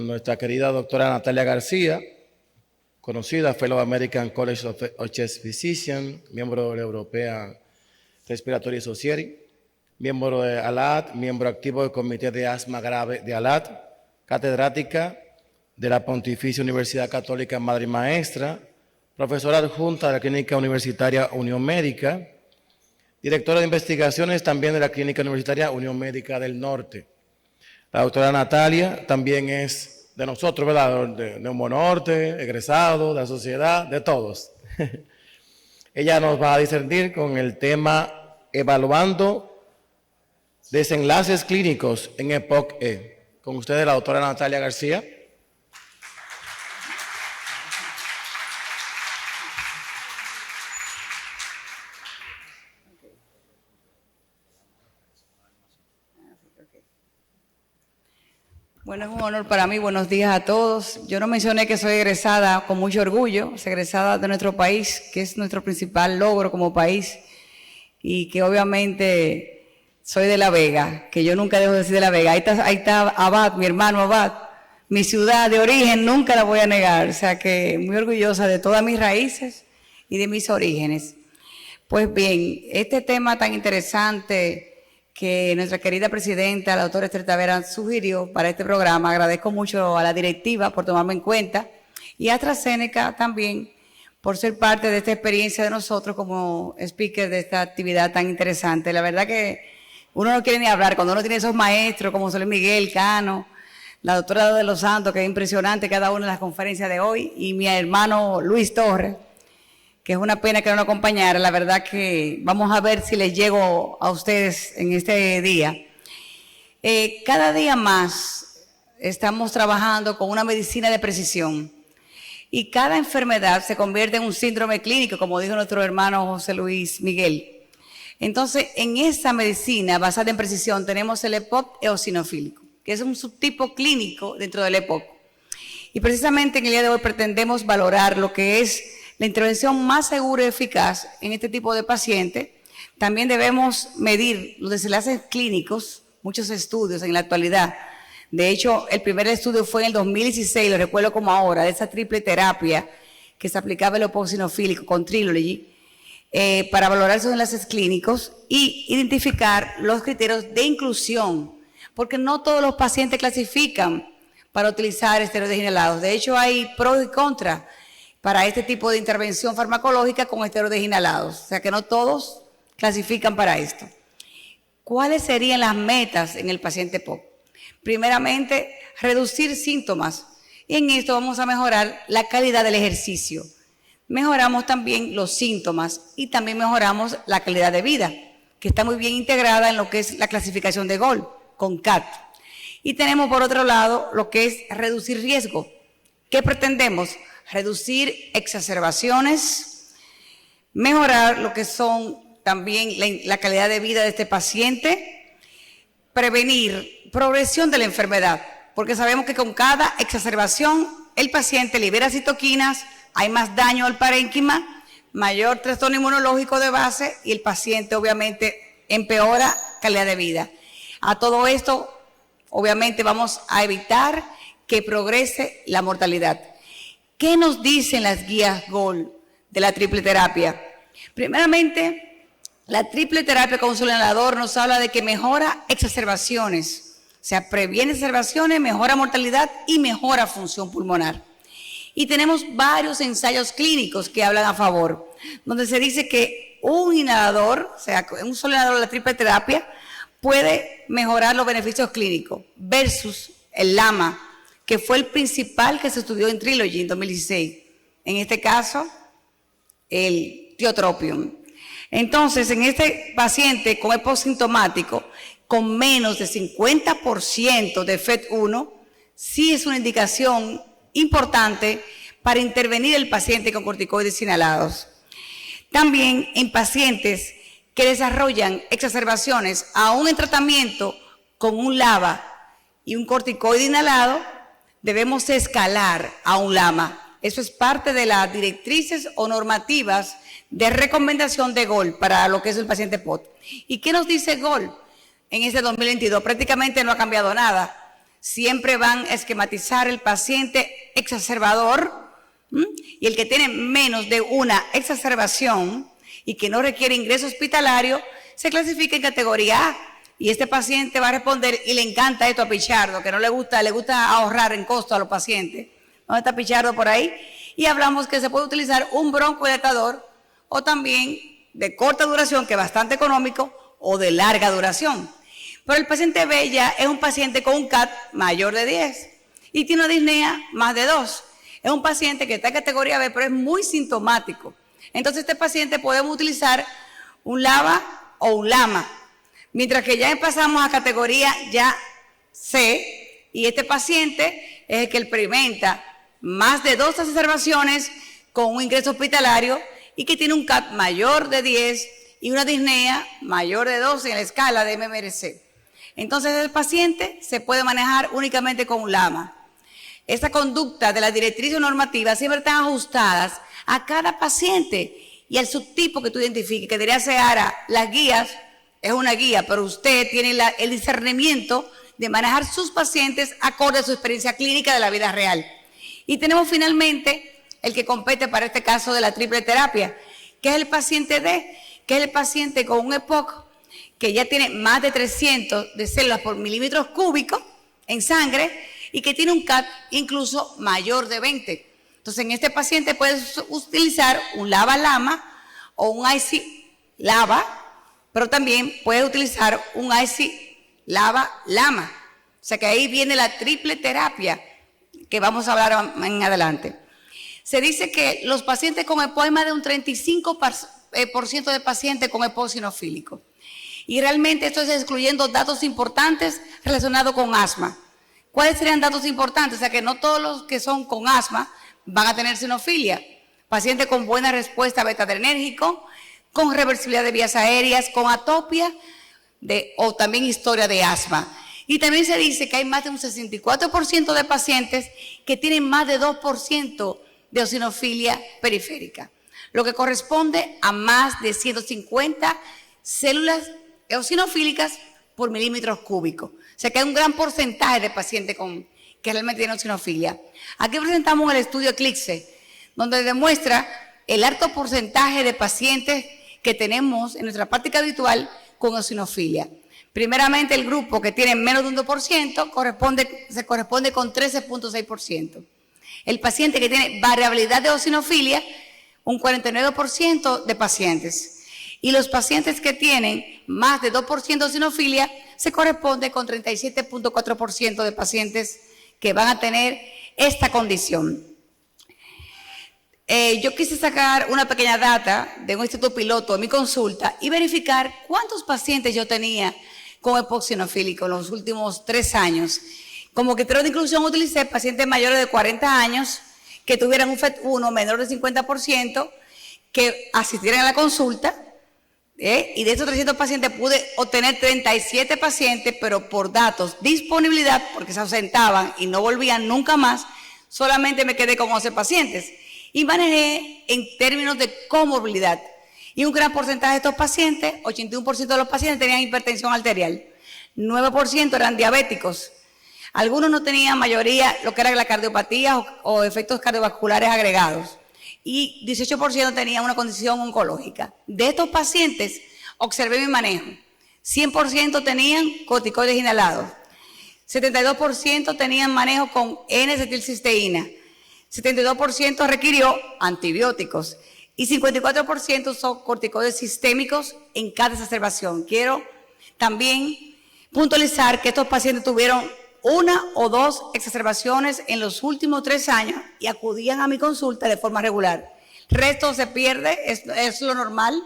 nuestra querida doctora Natalia García, conocida Fellow American College of Chest Physicians, miembro de la European Respiratory Society, miembro de ALAD, miembro activo del Comité de Asma Grave de ALAD, catedrática de la Pontificia Universidad Católica Madre y Maestra, profesora adjunta de la Clínica Universitaria Unión Médica, directora de investigaciones también de la Clínica Universitaria Unión Médica del Norte. La doctora Natalia también es de nosotros, ¿verdad? De Neumonorte, egresado, de la sociedad, de todos. Ella nos va a discernir con el tema Evaluando desenlaces clínicos en EPOC-E. Con ustedes la doctora Natalia García. Bueno, es un honor para mí. Buenos días a todos. Yo no mencioné que soy egresada con mucho orgullo, soy egresada de nuestro país, que es nuestro principal logro como país, y que obviamente soy de La Vega, que yo nunca dejo de decir de La Vega. Ahí está Abad, mi hermano Abad, mi ciudad de origen, nunca la voy a negar. O sea que muy orgullosa de todas mis raíces y de mis orígenes. Pues bien, este tema tan interesante que nuestra querida presidenta, la doctora Esther Tavera, sugirió para este programa. Agradezco mucho a la directiva por tomarme en cuenta y a AstraZeneca también por ser parte de esta experiencia de nosotros como speaker de esta actividad tan interesante. La verdad que uno no quiere ni hablar cuando uno tiene esos maestros como Soler Miguel, Cano, la doctora de los Santos, que es impresionante cada una de las conferencias de hoy, y mi hermano Luis Torres, que es una pena que no nos acompañara. La verdad que vamos a ver si les llego a ustedes en este día. Cada día más estamos trabajando con una medicina de precisión y cada enfermedad se convierte en un síndrome clínico, como dijo nuestro hermano José Luis Miguel. Entonces, en esa medicina basada en precisión tenemos el EPOC eosinofílico, que es un subtipo clínico dentro del EPOC. Y precisamente en el día de hoy pretendemos valorar lo que es la intervención más segura y eficaz en este tipo de pacientes. También debemos medir los desenlaces clínicos, muchos estudios en la actualidad. De hecho, el primer estudio fue en el 2016, lo recuerdo como ahora, de esa triple terapia que se aplicaba el eosinofílico con Trilogy, para valorar esos enlaces clínicos y identificar los criterios de inclusión, porque no todos los pacientes clasifican para utilizar esteroides inhalados. De hecho, hay pros y contras para este tipo de intervención farmacológica con esteroides inhalados, o sea que no todos clasifican para esto. ¿Cuáles serían las metas en el paciente EPOC? Primeramente, reducir síntomas, y en esto vamos a mejorar la calidad del ejercicio. Mejoramos también los síntomas y también mejoramos la calidad de vida, que está muy bien integrada en lo que es la clasificación de GOL, con CAT. Y tenemos por otro lado lo que es reducir riesgo. ¿Qué pretendemos? Reducir exacerbaciones, mejorar lo que son también la calidad de vida de este paciente, prevenir progresión de la enfermedad, porque sabemos que con cada exacerbación el paciente libera citoquinas, hay más daño al parénquima, mayor trastorno inmunológico de base y el paciente obviamente empeora calidad de vida. A todo esto obviamente vamos a evitar que progrese la mortalidad. ¿Qué nos dicen las guías GOL de la triple terapia? Primeramente, la triple terapia con su inhalador nos habla de que mejora exacerbaciones, o sea, previene exacerbaciones, mejora mortalidad y mejora función pulmonar. Y tenemos varios ensayos clínicos que hablan a favor, donde se dice que un inhalador, o sea, un solo inhalador de la triple terapia, puede mejorar los beneficios clínicos versus el LAMA, que fue el principal que se estudió en Trilogy en 2016. En este caso, el tiotropium. Entonces, en este paciente con EPOC sintomático, con menos de 50% de FET1, sí es una indicación importante para intervenir el paciente con corticoides inhalados. También en pacientes que desarrollan exacerbaciones, aún en tratamiento con un LABA y un corticoide inhalado, debemos escalar a un LAMA. Eso es parte de las directrices o normativas de recomendación de GOL para lo que es el paciente POT. ¿Y qué nos dice GOL en este 2022? Prácticamente no ha cambiado nada. siempre van a esquematizar el paciente exacerbador, y el que tiene menos de una exacerbación y que no requiere ingreso hospitalario se clasifica en categoría A. Y este paciente va a responder, y le encanta esto a Pichardo, que no le gusta ahorrar en costo a los pacientes. ¿Dónde está Pichardo por ahí? Y hablamos que se puede utilizar un broncodilatador o también de corta duración, que es bastante económico, o de larga duración. Pero el paciente B ya es un paciente con un CAT mayor de 10 y tiene una disnea más de 2. Es un paciente que está en categoría B, pero es muy sintomático. Entonces, este paciente podemos utilizar un LABA o un LAMA. Mientras que ya pasamos a categoría ya C, y este paciente es el que experimenta más de 2 exacerbaciones con un ingreso hospitalario y que tiene un CAT mayor de 10 y una disnea mayor de 12 en la escala de MMRC. Entonces, el paciente se puede manejar únicamente con un LAMA. Esta conducta de las directrices normativas siempre están ajustadas a cada paciente y al subtipo que tú identifiques, que debería ser ARA. Las guías es una guía, pero usted tiene el discernimiento de manejar sus pacientes acorde a su experiencia clínica de la vida real. Y tenemos finalmente el que compete para este caso de la triple terapia, que es el paciente D, que es el paciente con un EPOC que ya tiene más de 300 de células por milímetros cúbicos en sangre y que tiene un CAT incluso mayor de 20. Entonces, en este paciente puedes utilizar un LABA-LAMA o un IC-LABA, pero también puedes utilizar un IC-LABA-LAMA. O sea que ahí viene la triple terapia que vamos a hablar en adelante. Se dice que los pacientes con EPOC, hay más de un 35% de pacientes con EPOC eosinofílico. Y realmente esto es excluyendo datos importantes relacionados con asma. ¿Cuáles serían datos importantes? O sea que no todos los que son con asma van a tener eosinofilia. Pacientes con buena respuesta beta-adrenérgico, con reversibilidad de vías aéreas, con atopia o también historia de asma. Y también se dice que hay más de un 64% de pacientes que tienen más de 2% de eosinofilia periférica, lo que corresponde a más de 150 células eosinofílicas por milímetros cúbicos. O sea que hay un gran porcentaje de pacientes que realmente tienen eosinofilia. Aquí presentamos el estudio ECLIPSE, donde demuestra el alto porcentaje de pacientes que tenemos en nuestra práctica habitual con eosinofilia. Primeramente, el grupo que tiene menos de un 2% se corresponde con 13.6%. El paciente que tiene variabilidad de eosinofilia, un 49% de pacientes. Y los pacientes que tienen más de 2% de eosinofilia se corresponde con 37.4% de pacientes que van a tener esta condición. Yo quise sacar una pequeña data de un instituto piloto de mi consulta y verificar cuántos pacientes yo tenía con EPOC eosinofílico en los últimos 3 años. Como criterio de inclusión utilicé pacientes mayores de 40 años que tuvieran un FET1 menor de 50%, que asistieran a la consulta. Y de estos 300 pacientes pude obtener 37 pacientes, pero por datos, disponibilidad, porque se ausentaban y no volvían nunca más, solamente me quedé con 11 pacientes. Y manejé en términos de comorbilidad. Y un gran porcentaje de estos pacientes, 81% de los pacientes tenían hipertensión arterial, 9% eran diabéticos. Algunos no tenían mayoría lo que era la cardiopatía o efectos cardiovasculares agregados. Y 18% tenían una condición oncológica. De estos pacientes, observé mi manejo. 100% tenían corticoides inhalados. 72% tenían manejo con N-acetilcisteína. 72% requirió antibióticos. Y 54% son corticoides sistémicos en cada exacerbación. Quiero también puntualizar que estos pacientes tuvieron 1 o 2 exacerbaciones en los últimos 3 años y acudían a mi consulta de forma regular. El resto se pierde, es lo normal,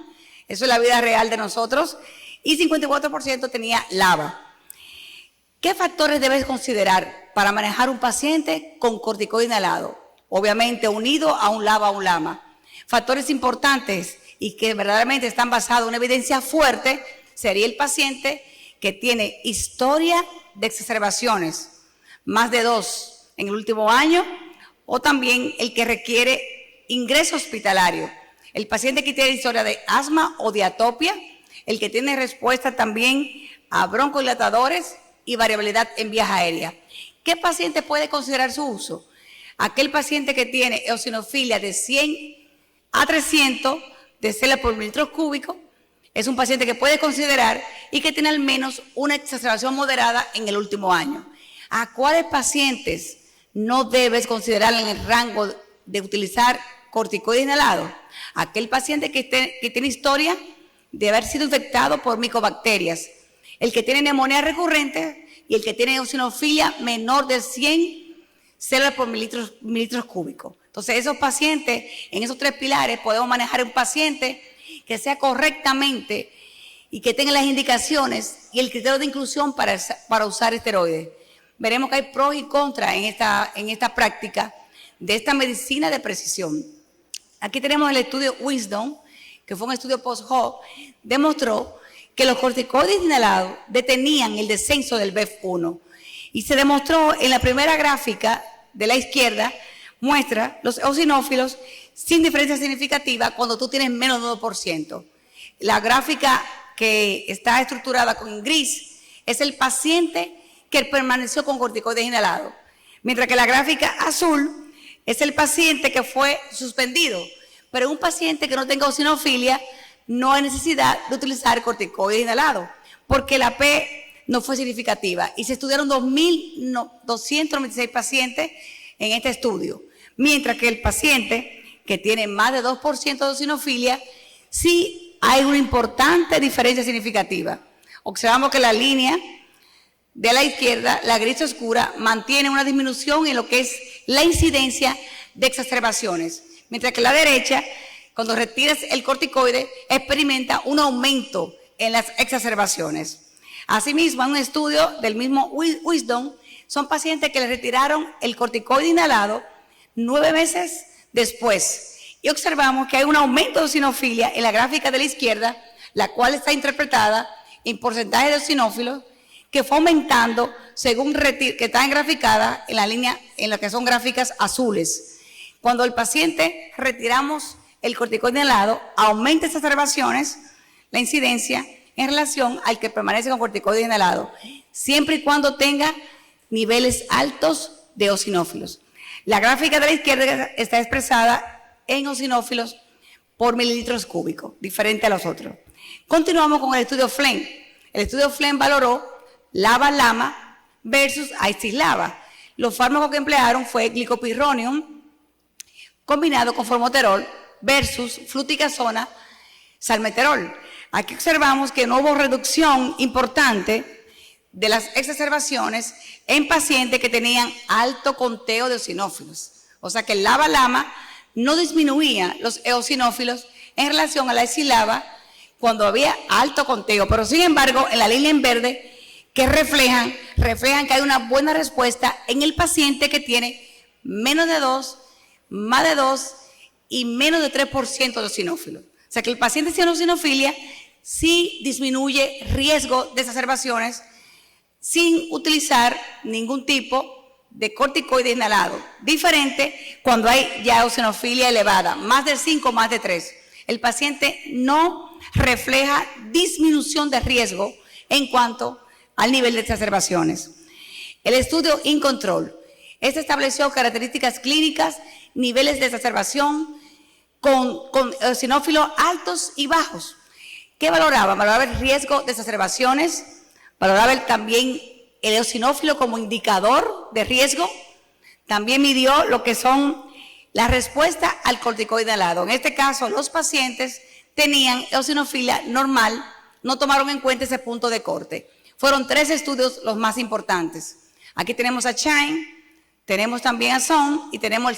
eso es la vida real de nosotros. Y 54% tenía LABA. ¿Qué factores debes considerar para manejar un paciente con corticoide inhalado? Obviamente unido a un LABA o un LAMA. Factores importantes y que verdaderamente están basados en una evidencia fuerte sería el paciente que tiene historia de exacerbaciones, más de 2 en el último año, o también el que requiere ingreso hospitalario, el paciente que tiene historia de asma o de atopia, el que tiene respuesta también a broncodilatadores y variabilidad en vías aéreas. ¿Qué paciente puede considerar su uso? Aquel paciente que tiene eosinofilia de 100 a 300 de células por mililitros cúbicos, es un paciente que puede considerar y que tiene al menos una exacerbación moderada en el último año. ¿A cuáles pacientes no debes considerar en el rango de utilizar corticoides inhalados? Aquel paciente que tiene historia de haber sido infectado por micobacterias, el que tiene neumonía recurrente y el que tiene eosinofilia menor de 100 células por mililitros cúbicos. Entonces, esos pacientes, en esos 3 pilares, podemos manejar un paciente que sea correctamente y que tenga las indicaciones y el criterio de inclusión para usar esteroides. Veremos que hay pros y contras en esta práctica de esta medicina de precisión. Aquí tenemos el estudio Wisdom, que fue un estudio post-hoc, demostró que los corticoides inhalados detenían el descenso del BEF1. Y se demostró en la primera gráfica de la izquierda, muestra los eosinófilos sin diferencia significativa cuando tú tienes menos de 2%. La gráfica que está estructurada con gris es el paciente que permaneció con corticoides inhalados, mientras que la gráfica azul es el paciente que fue suspendido. Pero un paciente que no tenga eosinofilia no hay necesidad de utilizar corticoides inhalados, porque la P no fue significativa. Y se estudiaron 2.296 pacientes en este estudio, mientras que el paciente que tiene más de 2% de eosinofilia, sí hay una importante diferencia significativa. Observamos que la línea de la izquierda, la gris oscura, mantiene una disminución en lo que es la incidencia de exacerbaciones, mientras que la derecha, cuando retiras el corticoide, experimenta un aumento en las exacerbaciones. Asimismo, en un estudio del mismo Wisdom, son pacientes que le retiraron el corticoide inhalado 9 meses después. Y observamos que hay un aumento de eosinofilia en la gráfica de la izquierda, la cual está interpretada en porcentaje de eosinófilos, que fue aumentando según que está graficada en la línea, en lo que son gráficas azules. Cuando el paciente retiramos el corticoide inhalado, aumenta esas exacerbaciones, la incidencia en relación al que permanece con corticoide inhalado, siempre y cuando tenga niveles altos de eosinófilos. La gráfica de la izquierda está expresada en eosinófilos por mililitros cúbicos, diferente a los otros. Continuamos con el estudio Flem. El estudio Flem valoró LABA-LAMA versus ICIS-LABA. Los fármacos que emplearon fue glicopirronium combinado con formoterol versus fluticasona salmeterol. Aquí observamos que no hubo reducción importante de las exacerbaciones en pacientes que tenían alto conteo de eosinófilos. O sea que el LABA-LAMA no disminuía los eosinófilos en relación a la ICIS-LABA cuando había alto conteo, pero sin embargo en la línea en verde que reflejan que hay una buena respuesta en el paciente que tiene menos de 2, más de 2 y menos de 3% de eosinófilos. O sea que el paciente sin eosinofilia sí disminuye riesgo de exacerbaciones sin utilizar ningún tipo de corticoide inhalado. Diferente cuando hay ya eosinofilia elevada, más de 5, más de 3. El paciente no refleja disminución de riesgo en cuanto al nivel de exacerbaciones. El estudio InControl. Este estableció características clínicas, niveles de exacerbación con eosinófilos altos y bajos. ¿Qué valoraba? Valoraba el riesgo de exacerbaciones, valoraba también el eosinófilo como indicador de riesgo, también midió lo que son la respuesta al corticoide inhalado. En este caso, los pacientes tenían eosinofilia normal, no tomaron en cuenta ese punto de corte. Fueron 3 estudios los más importantes. Aquí tenemos a Chine, tenemos también a Son y tenemos el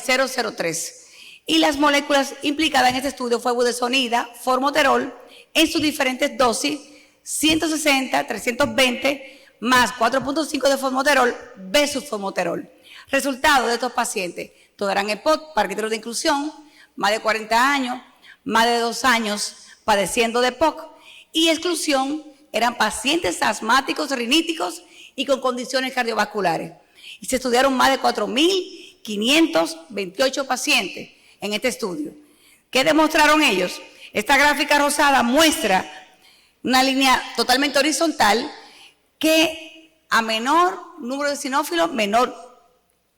003. Y las moléculas implicadas en este estudio fue budesonida, formoterol, en sus diferentes dosis, 160, 320, más 4.5 de formoterol versus formoterol. Resultado de estos pacientes, todos eran EPOC, para criterios de inclusión, más de 40 años, más de 2 años padeciendo de EPOC, y exclusión eran pacientes asmáticos, riníticos y con condiciones cardiovasculares. Y se estudiaron más de 4.528 pacientes en este estudio. ¿Qué demostraron ellos? Esta gráfica rosada muestra una línea totalmente horizontal que a menor número de eosinófilos, menor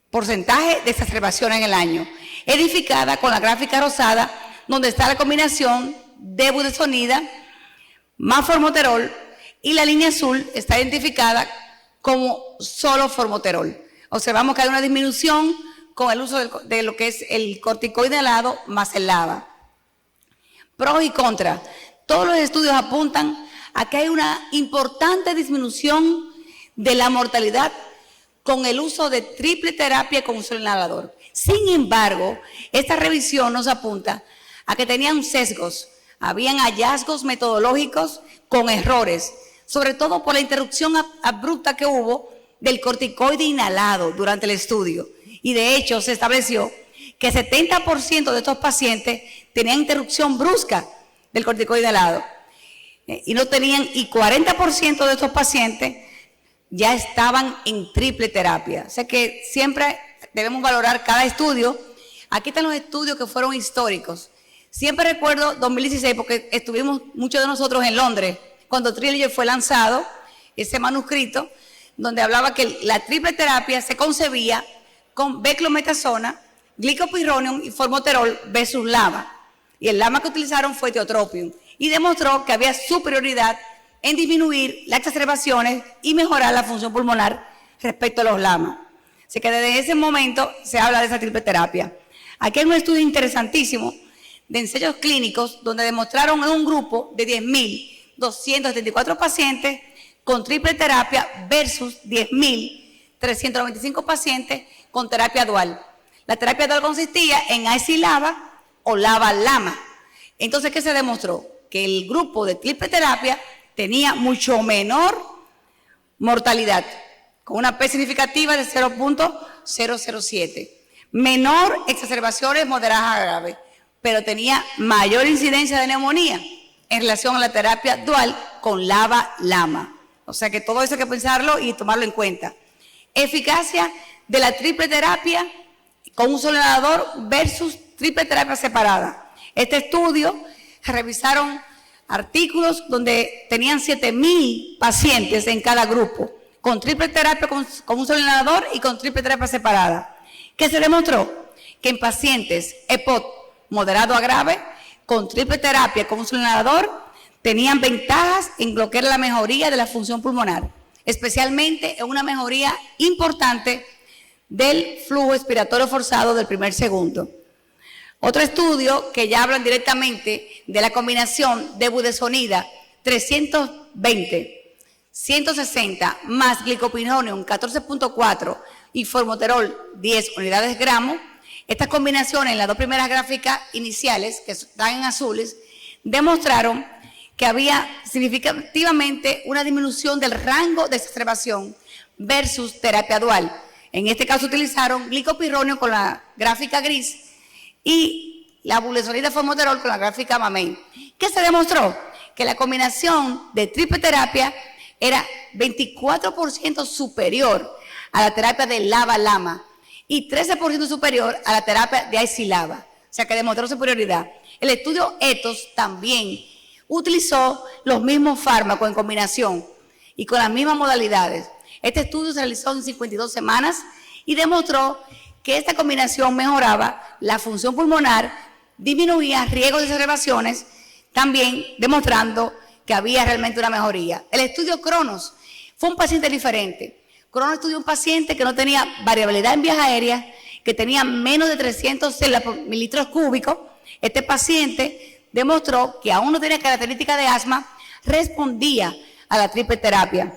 porcentaje de exacerbaciones en el año. Edificada con la gráfica rosada, donde está la combinación de budesonida más formoterol, y la línea azul está identificada como solo formoterol. Observamos que hay una disminución con el uso de lo que es el corticoide inhalado más el LABA. Pros y contras. Todos los estudios apuntan a que hay una importante disminución de la mortalidad con el uso de triple terapia con un solo inhalador. Sin embargo, esta revisión nos apunta a que tenían sesgos, habían hallazgos metodológicos con errores, sobre todo por la interrupción abrupta que hubo del corticoide inhalado durante el estudio. Y de hecho se estableció que 70% de estos pacientes tenían interrupción brusca del corticoide inhalado y 40% de estos pacientes ya estaban en triple terapia. O sea que siempre debemos valorar cada estudio. Aquí están los estudios que fueron históricos. Siempre recuerdo 2016 porque estuvimos muchos de nosotros en Londres cuando Trilogy fue lanzado, ese manuscrito, donde hablaba que la triple terapia se concebía con beclometasona, glicopyrronium y formoterol versus LAMA. Y el LAMA que utilizaron fue tiotropium. Y demostró que había superioridad en disminuir las exacerbaciones y mejorar la función pulmonar respecto a los LAMA. Así que desde ese momento se habla de esa triple terapia. Aquí hay un estudio interesantísimo de ensayos clínicos donde demostraron en un grupo de 10.274 pacientes con triple terapia versus 10.395 pacientes con terapia dual. La terapia dual consistía en IC-LABA o LABA-LAMA. Entonces, ¿qué se demostró? Que el grupo de triple terapia tenía mucho menor mortalidad, con una P significativa de 0.007. Menor exacerbaciones moderadas a graves, pero tenía mayor incidencia de neumonía en relación a la terapia dual con LABA-LAMA. O sea que todo eso hay que pensarlo y tomarlo en cuenta. Eficacia de la triple terapia con un solo inhalador versus triple terapia separada. Este estudio revisaron artículos donde tenían 7.000 pacientes en cada grupo, con triple terapia con un solo inhalador y con triple terapia separada. ¿Qué se demostró? Que en pacientes EPOC moderado a grave, con triple terapia con un solo inhalador, tenían ventajas en lo que era la mejoría de la función pulmonar, especialmente en una mejoría importante del flujo expiratorio forzado del primer segundo. Otro estudio que ya hablan directamente de la combinación de budesonida 320, 160 más glicopyrronium 14.4 y formoterol 10 unidades gramos. Estas combinaciones en las dos primeras gráficas iniciales, que están en azules, demostraron que había significativamente una disminución del rango de exacerbación versus terapia dual. En este caso utilizaron glicopyrronium con la gráfica gris y la budesonida formoterol con la gráfica mamey. ¿Qué se demostró? Que la combinación de triple terapia era 24% superior a la terapia de LABA-LAMA y 13% superior a la terapia de IC-LABA. O sea que demostró superioridad. El estudio ETHOS también utilizó los mismos fármacos en combinación y con las mismas modalidades. Este estudio se realizó en 52 semanas y demostró que esta combinación mejoraba la función pulmonar, disminuía riesgos de exacerbaciones, también demostrando que había realmente una mejoría. El estudio Cronos fue un paciente diferente. Cronos estudió un paciente que no tenía variabilidad en vías aéreas, que tenía menos de 300 células por mililitros cúbicos. Este paciente demostró que aún no tenía características de asma, respondía a la triple terapia,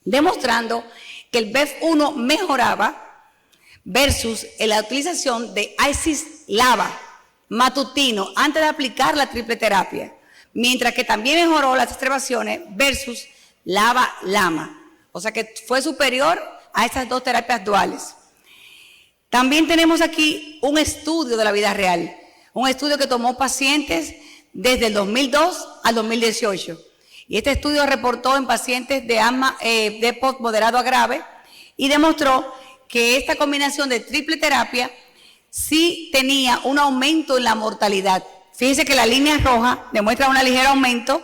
demostrando que el BEF1 mejoraba versus la utilización de IC-LABA matutino antes de aplicar la triple terapia, mientras que también mejoró las exacerbaciones versus LABA-LAMA. O sea que fue superior a estas dos terapias duales. También tenemos aquí un estudio de la vida real, un estudio que tomó pacientes desde el 2002 al 2018. Y este estudio reportó en pacientes de asma de EPOC moderado a grave y demostró que esta combinación de triple terapia sí tenía un aumento en la mortalidad. Fíjense que la línea roja demuestra un ligero aumento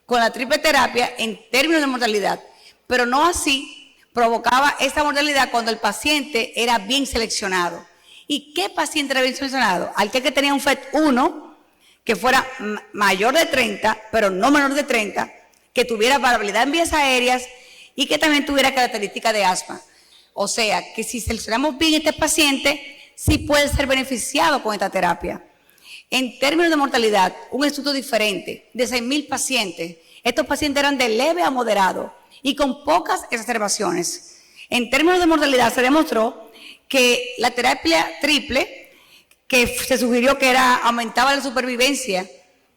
con la triple terapia en términos de mortalidad, pero no así provocaba esta mortalidad cuando el paciente era bien seleccionado. ¿Y qué paciente era bien seleccionado? Aquel que tenía un FET1, que fuera mayor de 30, pero no menor de 30, que tuviera variabilidad en vías aéreas y que también tuviera características de asma. O sea, que si seleccionamos bien este paciente, sí puede ser beneficiado con esta terapia. En términos de mortalidad, un estudio diferente de 6,000 pacientes. Estos pacientes eran de leve a moderado y con pocas exacerbaciones. En términos de mortalidad, se demostró que la terapia triple, que se sugirió que aumentaba la supervivencia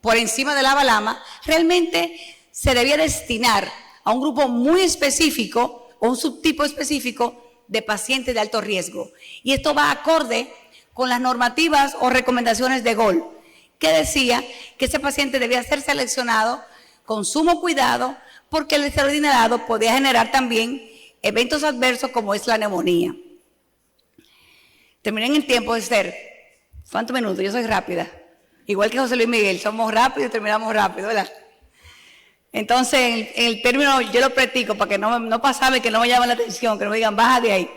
por encima del LABA/LAMA, realmente se debía destinar a un grupo muy específico o un subtipo específico de pacientes de alto riesgo. Y esto va acorde con las normativas o recomendaciones de GOL, que decía que ese paciente debía ser seleccionado con sumo cuidado porque el esteroide inhalado podía generar también eventos adversos como es la neumonía. Terminé en el tiempo, Esther. ¿Cuántos minutos? Yo soy rápida. Igual que José Luis Miguel, somos rápidos y terminamos rápido, ¿verdad? Entonces, en el término, yo lo practico para que no pasarme, que no me llamen la atención, que no me digan, baja de ahí.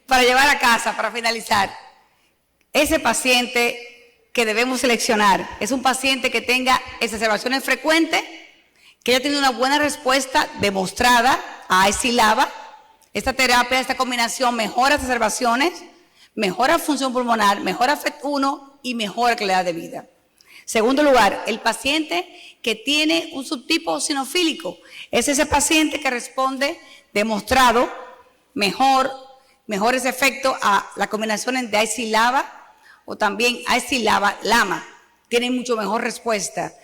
Para llevar a casa, para finalizar, ese paciente que debemos seleccionar es un paciente que tenga exacerbaciones frecuentes, que haya tenido una buena respuesta demostrada a IC/LABA. Esta terapia, esta combinación mejora exacerbaciones, mejora función pulmonar, mejora FET1 y mejora calidad de vida. Segundo lugar, el paciente que tiene un subtipo eosinofílico. Es ese paciente que responde demostrado mejores efectos a las combinaciones de IC/LABA o también IC/LABA/LAMA. Tienen mucho mejor respuesta.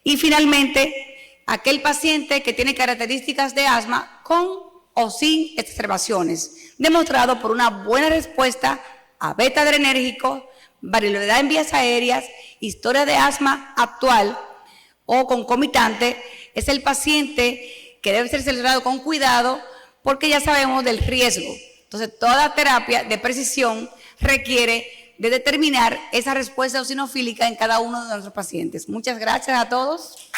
Y finalmente, aquel paciente que tiene características de asma con o sin exacerbaciones, demostrado por una buena respuesta a beta adrenérgico, variabilidad en vías aéreas, historia de asma actual o concomitante, es el paciente que debe ser seleccionado con cuidado porque ya sabemos del riesgo. Entonces, toda terapia de precisión requiere de determinar esa respuesta eosinofílica en cada uno de nuestros pacientes. Muchas gracias a todos.